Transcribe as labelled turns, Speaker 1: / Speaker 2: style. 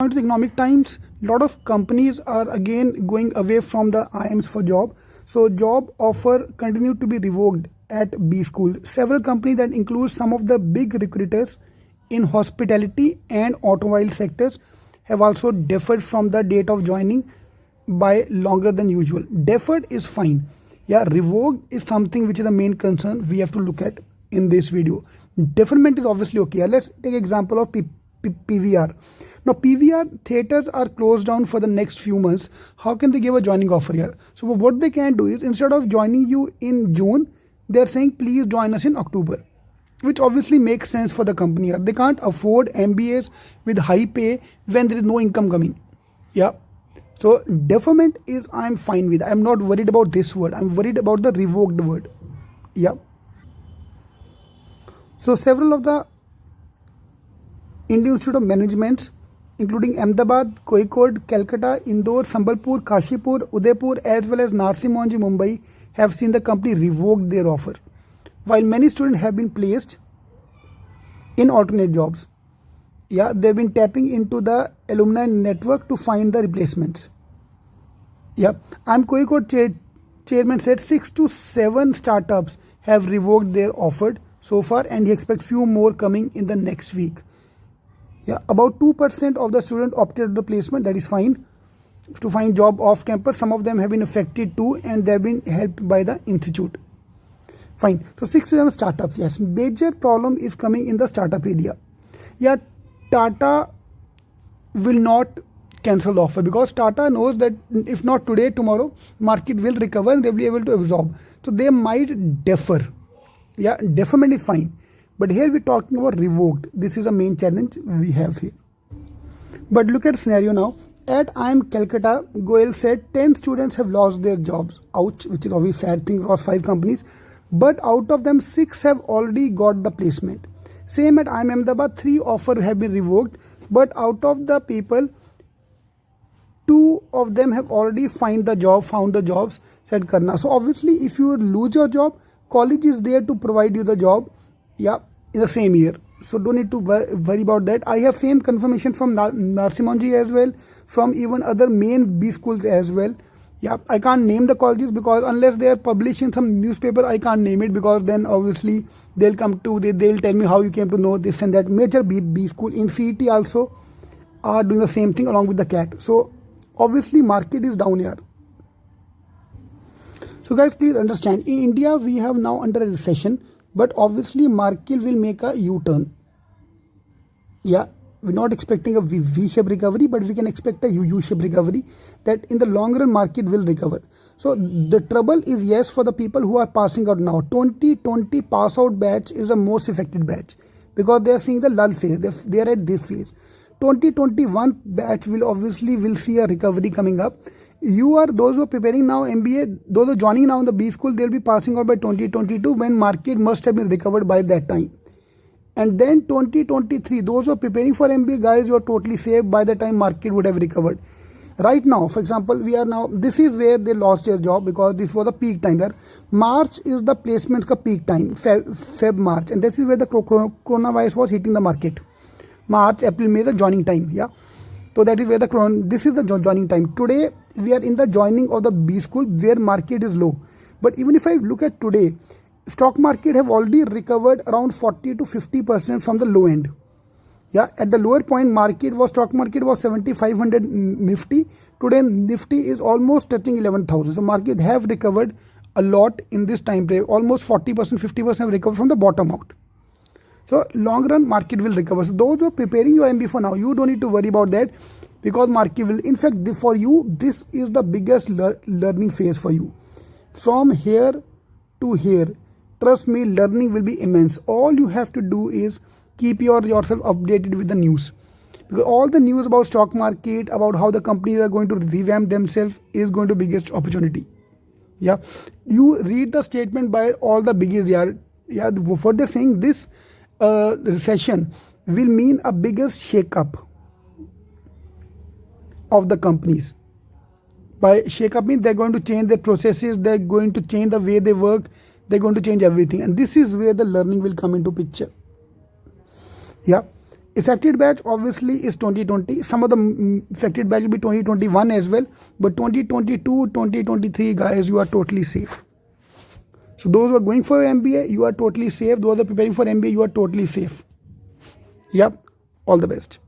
Speaker 1: To the economic times, a lot of companies are again going away from the IIMs for job. So job offer continue to be revoked at B School. Several companies that include some of the big recruiters in hospitality and automobile sectors have also deferred from the date of joining by longer than usual. Deferred is fine. Yeah, revoked is something which is the main concern we have to look at in this video. Deferment is obviously okay. Let's take example of PVR. Now PVR theaters are closed down for the next few months. How can they give a joining offer here? So what they can do is, instead of joining you in June, they're saying please join us in October, which obviously makes sense for the company here. They can't afford MBAs with high pay when there is no income coming. Yeah. So deferment is, I'm fine with. I'm not worried about this word. I'm worried about the revoked word. Yeah. So several of the Indian Institute of Management, including Ahmedabad, Kozhikode, Calcutta, Indore, Sambalpur, Kashipur, Udaipur, as well as Narsee Monjee, Mumbai, have seen the company revoke their offer, while many students have been placed in alternate jobs. Yeah, they've been tapping into the alumni network to find the replacements. Yeah, Kozhikode chairman said 6 to 7 startups have revoked their offer so far, and he expects few more coming in the next week. Yeah, about 2% of the students opted for the placement. That is fine. To find job off campus, some of them have been affected too, and they have been helped by the institute. Fine. So 6 to 7 startups. Yes, major problem is coming in the startup area. Yeah, Tata will not cancel the offer, because Tata knows that if not today, tomorrow market will recover and they will be able to absorb. So they might defer. Yeah, deferment is fine. But here we're talking about revoked. This is the main challenge we have here. But look at the scenario now. At IIM Calcutta, Goel said 10 students have lost their jobs. Ouch, which is obviously sad thing across 5 companies. But out of them, 6 have already got the placement. Same at IIM Ahmedabad, 3 offers have been revoked. But out of the people, 2 of them have already found the jobs, said Karna. So obviously, if you lose your job, college is there to provide you the job. Yeah, in the same year. So don't need to worry about that. I have same confirmation from Narsee Monjee as well, from even other main B schools as well. Yeah, I can't name the colleges because unless they are published in some newspaper, I can't name it, because then obviously they'll tell me how you came to know this and that. Major B school in CET also are doing the same thing along with the CAT. So obviously market is down here. So guys, please understand, in India we have now under a recession. But obviously market will make a U-turn. Yeah, we're not expecting a V-shaped recovery, but we can expect a U-shaped recovery, that in the long run market will recover. So the trouble is, yes, for the people who are passing out now, 2020 pass out batch is the most affected batch, because they are seeing the lull phase. They are at this phase. 2021 batch will see a recovery coming up. Those who are preparing now MBA, those who are joining now in the B school, they'll be passing out by 2022, when market must have been recovered by that time. And then 2023, those who are preparing for MBA, guys, you are totally safe by the time market would have recovered. Right now, for example, this is where they lost their job, because this was the peak time there. March is the placements ka peak time, Feb, March, and this is where the coronavirus was hitting the market. March, April, May, the joining time. Yeah. So that is where this is the joining time. Today, we are in the joining of the B school where market is low. But even if I look at today, stock market have already recovered around 40 to 50% from the low end. Yeah, at the lower point, stock market was 7,500 Nifty. Today, Nifty is almost touching 11,000. So market have recovered a lot in this time frame. Almost 40%, 50% have recovered from the bottom out. So long run market will recover. So those who are preparing your MBA for now, you don't need to worry about that, because market will, in fact, for you, this is the biggest learning phase for you. From here to here, trust me, learning will be immense. All you have to do is keep yourself updated with the news, because all the news about stock market, about how the companies are going to revamp themselves, is going to be biggest opportunity. Yeah, you read the statement by all the biggies. Yeah, what they're saying, this recession will mean a biggest shake-up of the companies. By shake-up means they're going to change their processes, they're going to change the way they work, they're going to change everything. And this is where the learning will come into picture. Yeah. Affected batch obviously is 2020. Some of the affected batch will be 2021 as well, but 2022, 2023 guys, you are totally safe. So those who are going for MBA, you are totally safe. Those who are preparing for MBA, you are totally safe. Yep, all the best.